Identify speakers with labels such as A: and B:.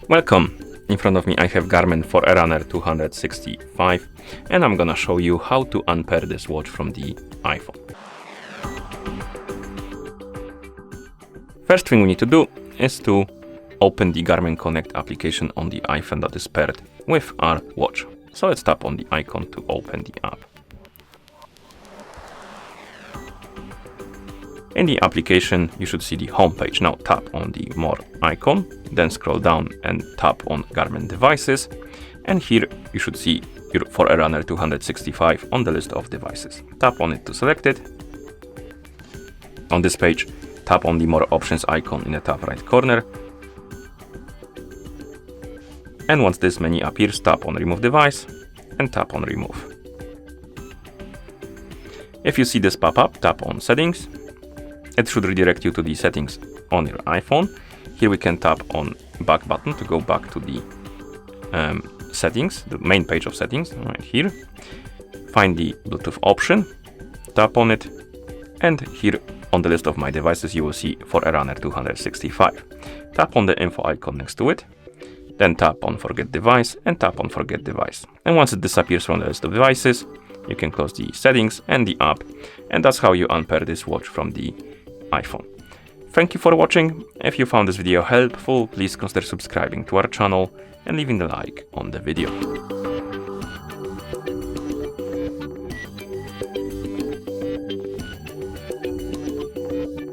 A: Welcome! In front of me I have Garmin Forerunner 265 and I'm gonna show you how to unpair this watch from the iPhone. First thing we need to do is to open the Garmin Connect application on the iPhone that is paired with our watch. So let's tap on the icon to open the app. In the application, you should see the home page. Now tap on the More icon, then scroll down and tap on Garmin devices. And here you should see your Forerunner 265 on the list of devices. Tap on it to select it. On this page, tap on the More options icon in the top right corner. And once this menu appears, tap on Remove Device and tap on Remove. If you see this pop up, tap on Settings. It should redirect you to the settings on your iPhone. Here we can tap on back button to go back to the settings, the main page of settings, right here. Find the Bluetooth option, tap on it, and here on the list of my devices you will see Forerunner 265. Tap on the info icon next to it, then tap on Forget Device and tap on Forget Device. And once it disappears from the list of devices, you can close the settings and the app, and that's how you unpair this watch from the iPhone. Thank you for watching. If you found this video helpful, please consider subscribing to our channel and leaving a like on the video.